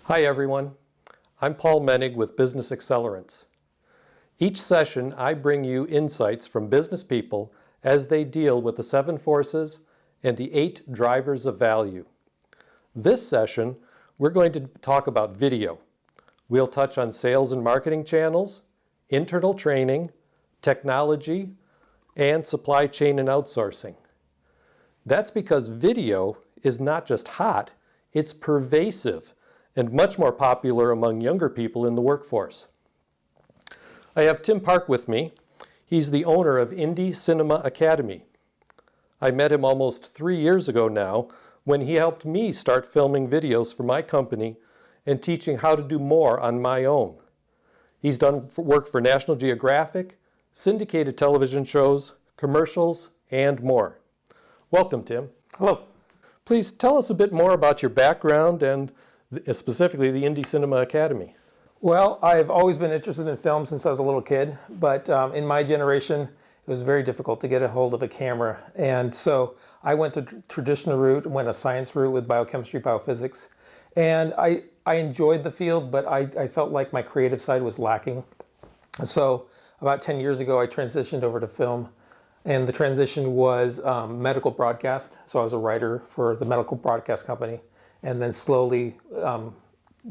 Hi everyone, I'm Paul Menig with Business Accelerants. Each session I bring you insights from business people as they deal with the 7 forces and the 8 drivers of value. This session we're going to talk about video. We'll touch on sales and marketing channels, internal training, technology, and supply chain and outsourcing. That's because video is not just hot, it's pervasive and much more popular among younger people in the workforce. I have Tim Park with me. He's the owner of Indie Cinema Academy. I met him almost 3 years ago now when he helped me start filming videos for my company and teaching how to do more on my own. He's done work for National Geographic, syndicated television shows, commercials, and more. Welcome, Tim. Hello. Please tell us a bit more about your background and specifically the Indie Cinema Academy. Well, I've always been interested in film since I was a little kid, but in my generation, it was very difficult to get a hold of a camera. And so I went the traditional route, went a science route with biochemistry, biophysics. And I enjoyed the field, but I felt like my creative side was lacking. So about 10 years ago, I transitioned over to film. And the transition was medical broadcast. So I was a writer for the medical broadcast company. And then slowly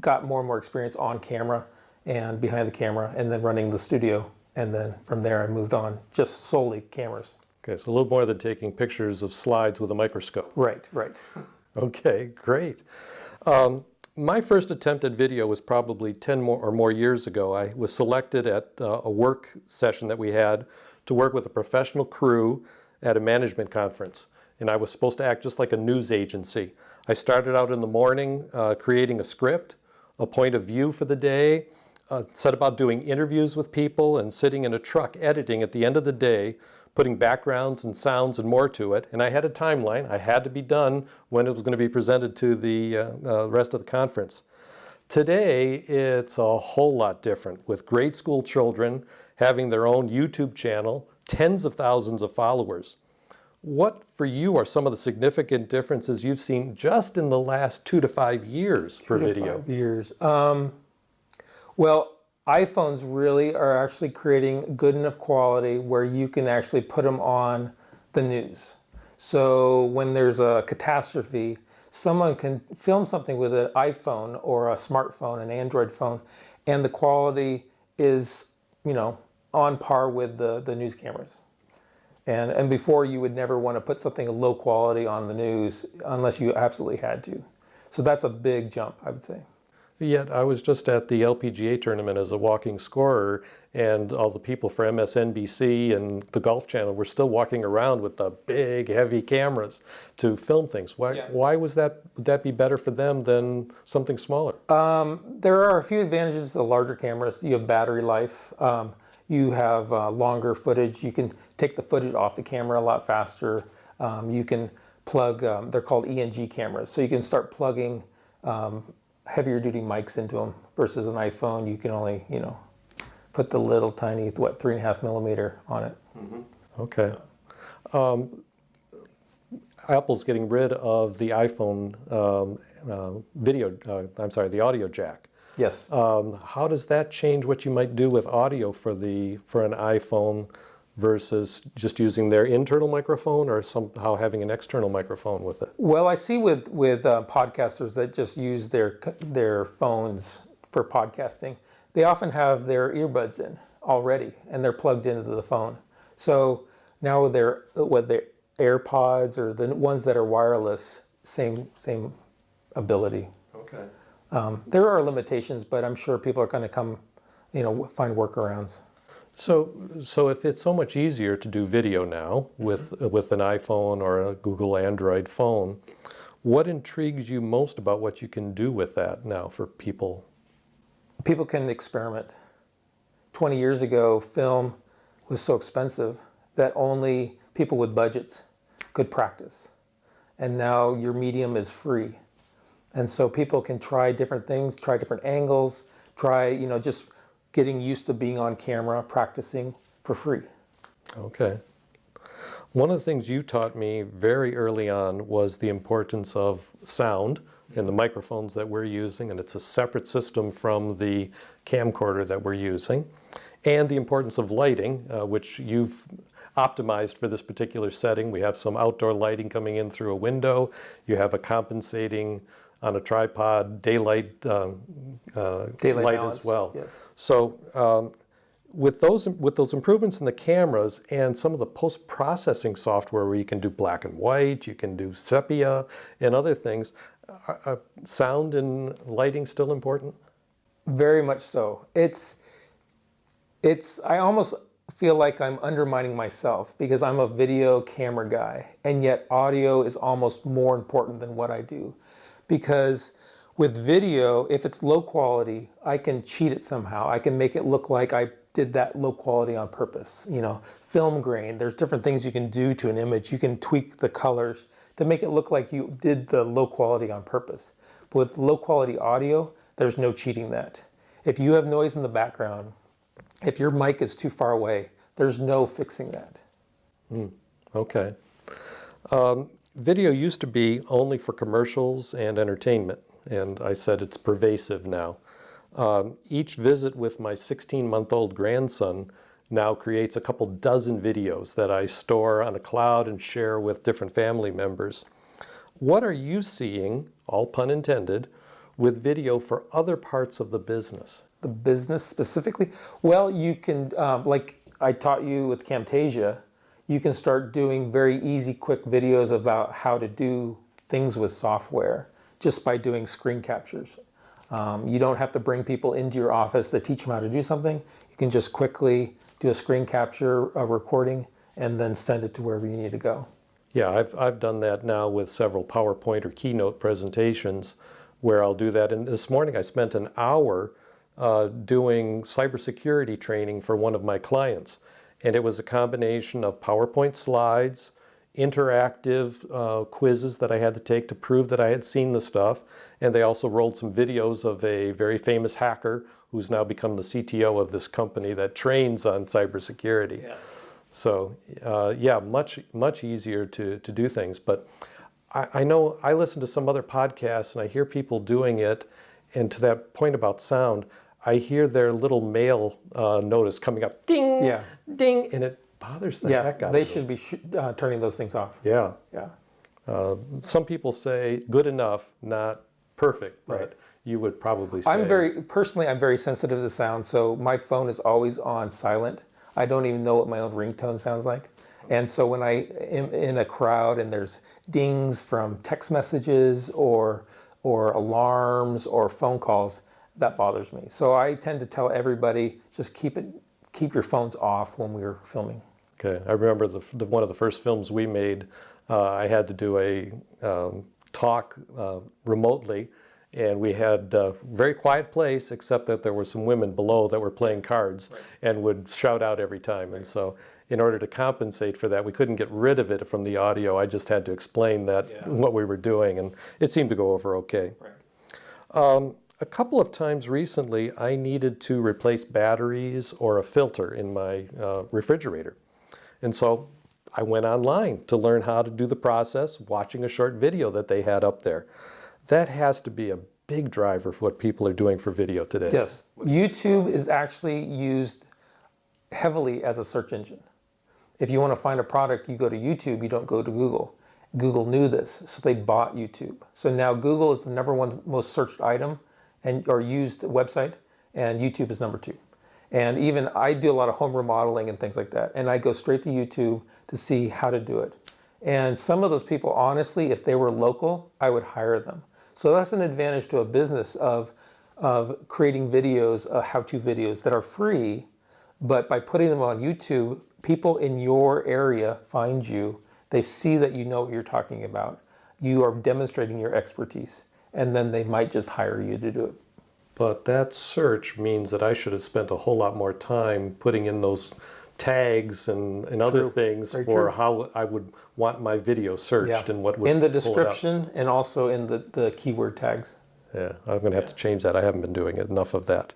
got more and more experience on camera and behind the camera and then running the studio. And then from there I moved on, just solely cameras. Okay, so a little more than taking pictures of slides with a microscope. Right. Okay, great. My first attempt at video was probably 10 or more years ago. I was selected at a work session that we had to work with a professional crew at a management conference. And I was supposed to act just like a news agency. I started out in the morning creating a script, a point of view for the day, set about doing interviews with people and sitting in a truck editing at the end of the day, putting backgrounds and sounds and more to it. And I had a timeline. I had to be done when it was going to be presented to the rest of the conference. Today, it's a whole lot different with grade school children having their own YouTube channel, tens of thousands of followers. What, for you, are some of the significant differences you've seen just in the last 2 to 5 years for video? 5 years. Well, iPhones really are actually creating good enough quality where you can actually put them on the news. So when there's a catastrophe, someone can film something with an iPhone or a smartphone, an Android phone, and the quality is, on par with the news cameras. And before, you would never want to put something low quality on the news unless you absolutely had to. So that's a big jump, I would say. Yet I was just at the LPGA tournament as a walking scorer, and all the people for MSNBC and the Golf Channel were still walking around with the big, heavy cameras to film things. Why was that? Would that be better for them than something smaller? There are a few advantages to the larger cameras. You have battery life. You have longer footage. You can take the footage off the camera a lot faster. You can plug, they're called ENG cameras. So you can start plugging heavier duty mics into them versus an iPhone. You can only, put the little tiny, 3.5 millimeter on it. Mm-hmm. Okay. Apple's getting rid of the iPhone the audio jack. Yes. How does that change what you might do with audio for an iPhone versus just using their internal microphone or somehow having an external microphone with it? Well, I see with podcasters that just use their phones for podcasting, they often have their earbuds in already and they're plugged into the phone. So now with their AirPods or the ones that are wireless, same ability. Okay. There are limitations, but I'm sure people are going to come, find workarounds. So if it's so much easier to do video now with an iPhone or a Google Android phone, what intrigues you most about what you can do with that now for people? People can experiment. 20 years ago, film was so expensive that only people with budgets could practice. And now your medium is free. And so people can try different things, try different angles, try, just getting used to being on camera, practicing for free. Okay. One of the things you taught me very early on was the importance of sound and the microphones that we're using, and it's a separate system from the camcorder that we're using, and the importance of lighting, which you've optimized for this particular setting. We have some outdoor lighting coming in through a window. You have a compensating on a tripod daylight, Daylight light balance, as well. yes. So with those improvements in the cameras and some of the post-processing software where you can do black and white, you can do sepia and other things, sound and lighting still important? Very much so. I almost feel like I'm undermining myself because I'm a video camera guy, and yet audio is almost more important than what I do. Because with video, if it's low quality, I can cheat it somehow. I can make it look like I did that low quality on purpose. You know, film grain, there's different things you can do to an image. You can tweak the colors to make it look like you did the low quality on purpose. But with low quality audio, there's no cheating that. If you have noise in the background, if your mic is too far away, there's no fixing that. Okay. Video used to be only for commercials and entertainment, and I said it's pervasive now. Each visit with my 16-month-old grandson now creates a couple dozen videos that I store on a cloud and share with different family members. What are you seeing, all pun intended, with video for other parts of the business? The business specifically? Well, you can, like I taught you with Camtasia, you can start doing very easy, quick videos about how to do things with software just by doing screen captures. You don't have to bring people into your office to teach them how to do something. You can just quickly do a screen capture, a recording, and then send it to wherever you need to go. Yeah, I've done that now with several PowerPoint or Keynote presentations where I'll do that. And this morning I spent an hour doing cybersecurity training for one of my clients. And it was a combination of PowerPoint slides, interactive quizzes that I had to take to prove that I had seen the stuff. And they also rolled some videos of a very famous hacker who's now become the CTO of this company that trains on cybersecurity. Yeah. So yeah, much easier to do things. But I know I listen to some other podcasts and I hear people doing it. And to that point about sound, I hear their little mail notice coming up, ding, Yeah. ding, and it bothers the heck out of me. They should be turning those things off. Yeah. Yeah. Some people say good enough, not perfect, but Right. you would probably say. I'm very sensitive to sound, so my phone is always on silent. I don't even know what my own ringtone sounds like. And so when I am in a crowd and there's dings from text messages or alarms or phone calls, that bothers me. So I tend to tell everybody, just keep your phones off when we're filming. Okay, I remember one of the first films we made, I had to do a talk remotely, and we had a very quiet place, except that there were some women below that were playing cards and would shout out every time. And so in order to compensate for that, we couldn't get rid of it from the audio. I just had to explain that what we were doing, and it seemed to go over okay. A couple of times recently, I needed to replace batteries or a filter in my refrigerator. And so I went online to learn how to do the process, watching a short video that they had up there. That has to be a big driver for what people are doing for video today. Yes. YouTube is actually used heavily as a search engine. If you want to find a product, you go to YouTube, you don't go to Google. Google knew this, so they bought YouTube. So now Google is the #1 most searched item or used website, and YouTube is #2. And even I do a lot of home remodeling and things like that, and I go straight to YouTube to see how to do it. And some of those people, honestly, if they were local, I would hire them. So that's an advantage to a business of creating videos, how-to videos that are free, but by putting them on YouTube, people in your area find you, they see that you know what you're talking about, you are demonstrating your expertise, and then they might just hire you to do it. But that search means that I should have spent a whole lot more time putting in those tags and other things for how I would want my video searched and what would in the pull it up. description and also in the keyword tags. Yeah, I'm going to have to change that. I haven't been doing it enough of that.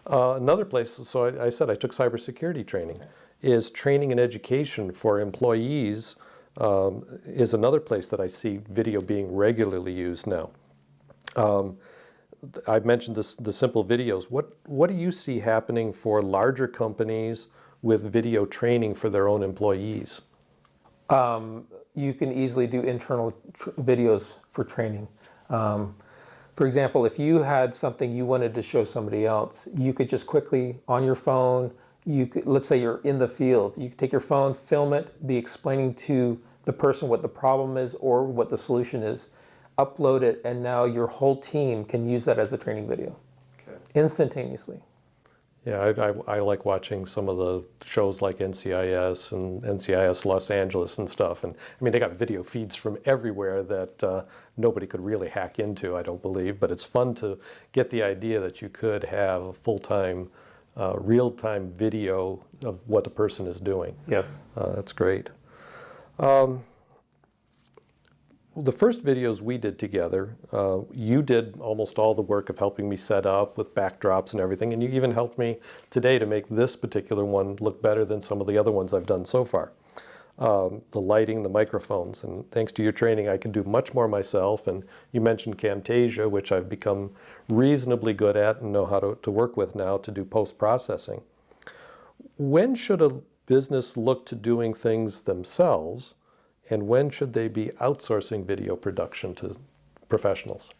Another place, so I said I took cybersecurity training, is training and education for employees is another place that I see video being regularly used now. I've mentioned this, the simple videos. What do you see happening for larger companies with video training for their own employees? You can easily do internal videos for training. For example, if you had something you wanted to show somebody else, you could just quickly on your phone, let's say you're in the field, you could take your phone, film it, be explaining to the person what the problem is or what the solution is, upload it, and now your whole team can use that as a training video instantaneously. Yeah, I like watching some of the shows like NCIS and NCIS Los Angeles and stuff. And I mean, they got video feeds from everywhere that nobody could really hack into, I don't believe. But it's fun to get the idea that you could have a full-time, real-time video of what the person is doing. Yes. That's great. The first videos we did together, you did almost all the work of helping me set up with backdrops and everything, and you even helped me today to make this particular one look better than some of the other ones I've done so far. The lighting, the microphones, and thanks to your training I can do much more myself, and you mentioned Camtasia, which I've become reasonably good at and know how to work with now to do post-processing. When should a business look to doing things themselves? And when should they be outsourcing video production to professionals?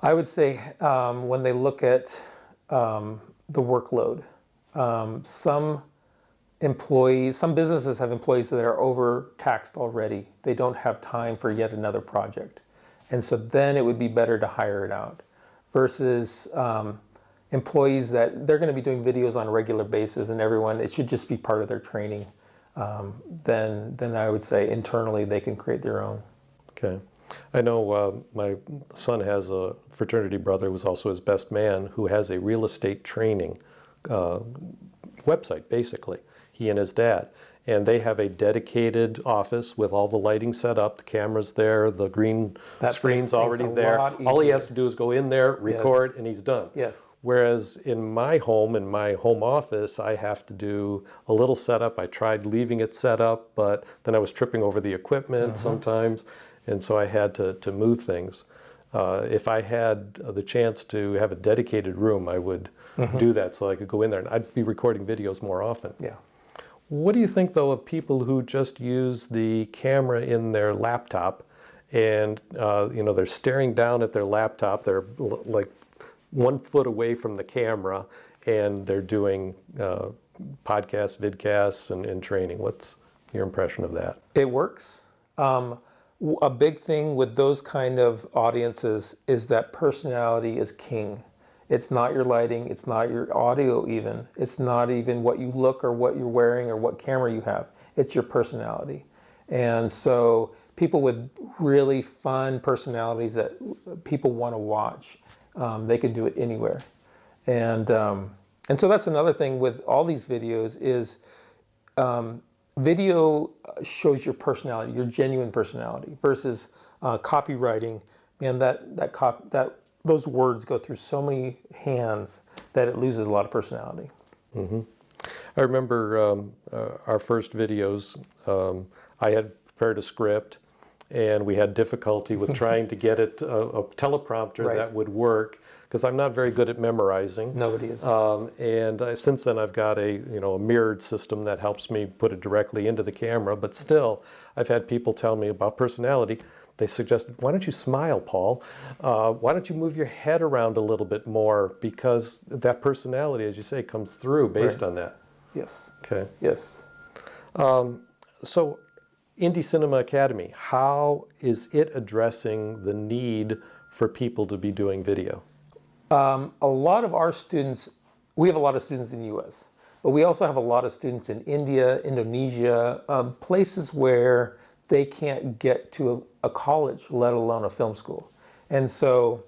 I would say when they look at the workload. Some businesses have employees that are overtaxed already. They don't have time for yet another project. And so then it would be better to hire it out versus employees that they're going to be doing videos on a regular basis and it should just be part of their training. Then I would say internally they can create their own. Okay. I know my son has a fraternity brother who's also his best man who has a real estate training website, basically, he and his dad. And they have a dedicated office with all the lighting set up, the cameras there, the green screen's already there. All he has to do is go in there, record, yes, and he's done. Yes. Whereas in my home office, I have to do a little setup. I tried leaving it set up, but then I was tripping over the equipment sometimes, and so I had to move things. If I had the chance to have a dedicated room, I would do that so I could go in there, and I'd be recording videos more often. Yeah. What do you think, though, of people who just use the camera in their laptop and, they're staring down at their laptop, they're like 1 foot away from the camera, and they're doing podcasts, vidcasts, and training? What's your impression of that? It works. A big thing with those kind of audiences is that personality is king. It's not your lighting, it's not your audio even. It's not even what you look or what you're wearing or what camera you have. It's your personality. And so people with really fun personalities that people want to watch, they can do it anywhere. And so that's another thing with all these videos is video shows your personality, your genuine personality versus copywriting. And those words go through so many hands that it loses a lot of personality. Mm-hmm. I remember our first videos, I had prepared a script and we had difficulty with trying to get it, a teleprompter that would work, because I'm not very good at memorizing. Nobody is. And since then I've got a mirrored system that helps me put it directly into the camera, but still I've had people tell me about personality. They suggested, why don't you smile, Paul? Why don't you move your head around a little bit more? Because that personality, as you say, comes through based on that. Yes. Okay. Yes. So, Indie Cinema Academy, how is it addressing the need for people to be doing video? A lot of our students, we have a lot of students in the U.S., but we also have a lot of students in India, Indonesia, places where they can't get to a college, let alone a film school. And so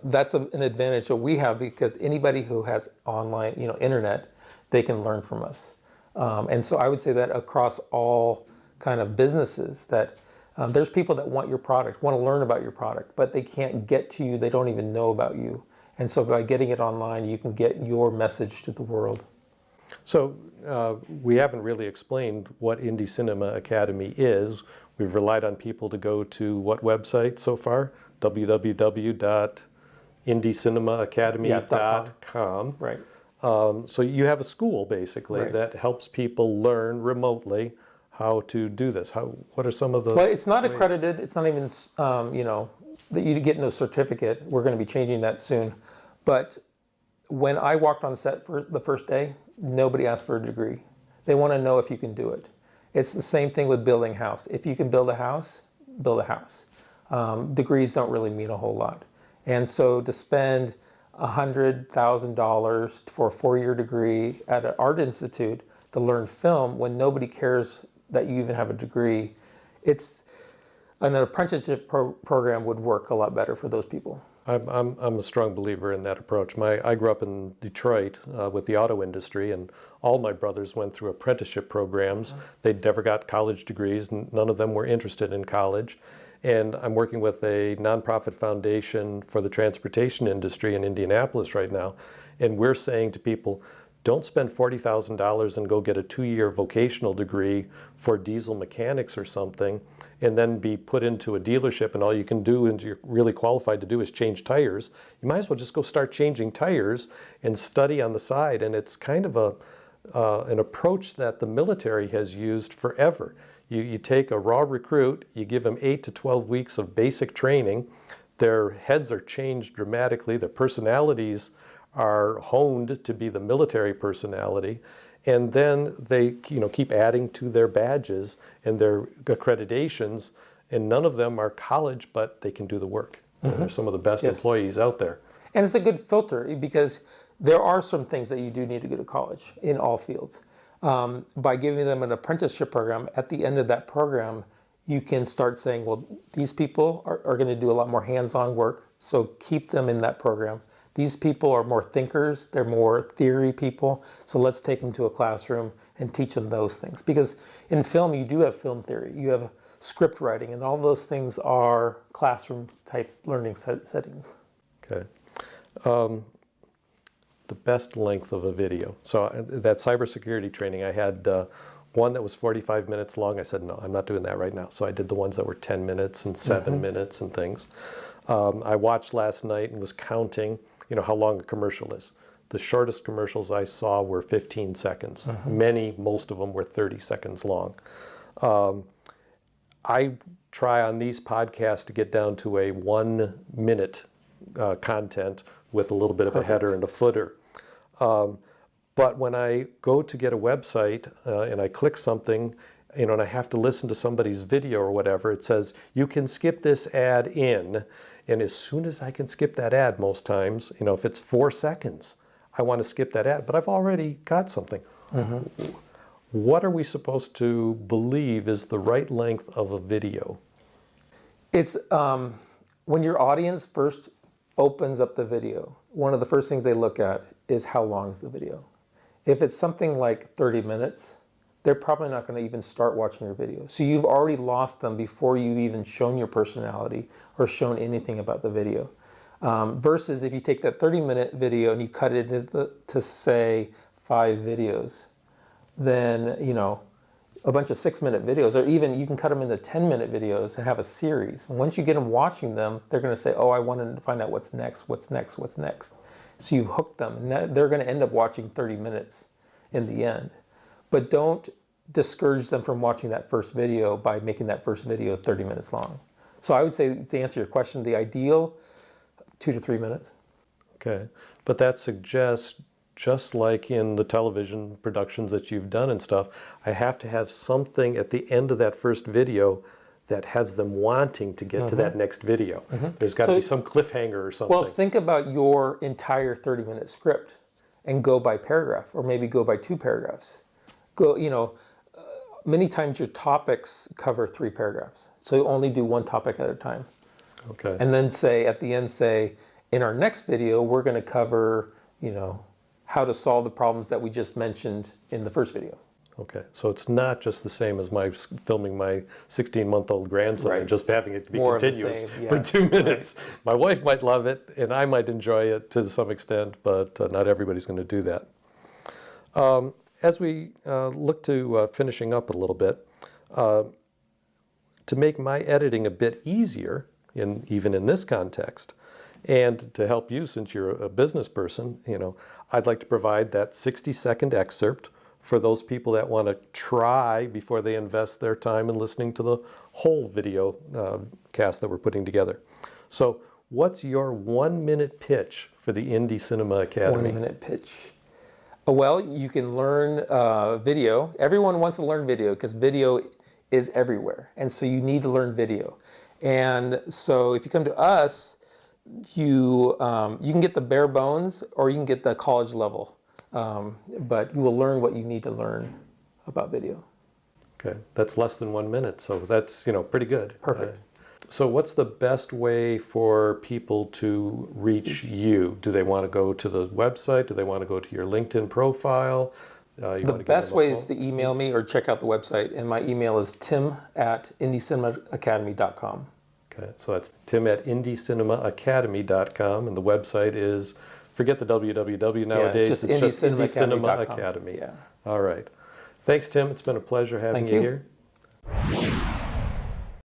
that's an advantage that we have, because anybody who has online, internet, they can learn from us. And so I would say that across all kind of businesses, that there's people that want your product, want to learn about your product, but they can't get to you, they don't even know about you. And so by getting it online, you can get your message to the world. So we haven't really explained what Indie Cinema Academy is. We've relied on people to go to what website so far? www.indiecinemaacademy.com. Right. So you have a school basically Right. that helps people learn remotely how to do this. What are some of the Well, it's not ways? accredited. It's not even, that you get no certificate. We're going to be changing that soon. But when I walked on set for the first day, nobody asked for a degree. They want to know if you can do it. It's the same thing with building a house. If you can build a house, build a house. Degrees don't really mean a whole lot. And so to spend $100,000 for a 4-year degree at an art institute to learn film when nobody cares that you even have a degree, an apprenticeship program would work a lot better for those people. I'm a strong believer in that approach. I grew up in Detroit with the auto industry, and all my brothers went through apprenticeship programs. They never got college degrees, and none of them were interested in college. And I'm working with a nonprofit foundation for the transportation industry in Indianapolis right now, and we're saying to people, don't spend $40,000 and go get a 2-year vocational degree for diesel mechanics or something, and then be put into a dealership and all you can do and you're really qualified to do is change tires. You might as well just go start changing tires and study on the side. And it's kind of an approach that the military has used forever. You take a raw recruit, you give them 8 to 12 weeks of basic training, their heads are changed dramatically, their personalities are honed to be the military personality, and then they keep adding to their badges and their accreditations, and none of them are college, but they can do the work. Mm-hmm. They're some of the best employees out there. And it's a good filter because there are some things that you do need to go to college in all fields. By giving them an apprenticeship program, at the end of that program, you can start saying, well, these people are going to do a lot more hands-on work, so keep them in that program. These people are more thinkers, they're more theory people, so let's take them to a classroom and teach them those things. Because in film, you do have film theory, you have script writing, and all those things are classroom-type learning settings. Okay. The best length of a video. So that cybersecurity training, I had one that was 45 minutes long. I said, no, I'm not doing that right now. So I did the ones that were 10 minutes and 7 minutes and things. I watched last night and was counting, how long a commercial is. The shortest commercials I saw were 15 seconds. Most of them were 30 seconds long. I try on these podcasts to get down to a 1-minute content with a little bit of a header and a footer. But when I go to get a website and I click something, and I have to listen to somebody's video or whatever, it says, you can skip this ad in. And as soon as I can skip that ad most times, if it's 4 seconds, I want to skip that ad, but I've already got something. What are we supposed to believe is the right length of a video? It's when your audience first opens up the video, one of the first things they look at is how long is the video. If it's something like 30 minutes, they're probably not going to even start watching your video. So you've already lost them before you've even shown your personality or shown anything about the video. Versus if you take that 30-minute video and you cut it into, to say 5 videos, then, a bunch of 6-minute videos, or even you can cut them into 10-minute videos and have a series. And once you get them watching them, they're going to say, oh, I wanted to find out what's next. So you've hooked them, and they're going to end up watching 30 minutes in the end. But don't discourage them from watching that first video by making that first video 30 minutes long. So I would say, to answer your question, the ideal 2 to 3 minutes. Okay, but that suggests, just like in the television productions that you've done and stuff, I have to have something at the end of that first video that has them wanting to get to that next video. There's got to be some cliffhanger or something. Well, think about your entire 30-minute script and go by paragraph, or maybe go by 2 paragraphs. Many times your topics cover 3 paragraphs. So you only do 1 topic at a time. Okay. And then at the end, in our next video, we're going to cover, how to solve the problems that we just mentioned in the first video. Okay, so it's not just the same as filming my 16-month-old grandson and just having it be More continuous for 2 minutes. Right. My wife might love it, and I might enjoy it to some extent, but not everybody's going to do that. As we look to finishing up a little bit, to make my editing a bit easier, even in this context. And to help you, since you're a business person, I'd like to provide that 60-second excerpt for those people that want to try before they invest their time in listening to the whole video cast that we're putting together. So what's your 1-minute pitch for the Indie Cinema Academy? 1-minute pitch. Well, you can learn video. Everyone wants to learn video because video is everywhere. And so you need to learn video. And so if you come to us, you can get the bare bones or you can get the college level. But you will learn what you need to learn about video. Okay, that's less than 1 minute, so that's pretty good. Perfect. So what's the best way for people to reach you? Do they want to go to the website? Do they want to go to your LinkedIn profile? The best way is to email me or check out the website, and my email is tim@indiecinemacademy.com. Okay, so that's tim@indiecinemacademy.com, and the website is, forget the www nowadays, it's just Indie Cinema indiecinema.com. Academy. Yeah. All right. Thanks, Tim. It's been a pleasure having Thank you you. here.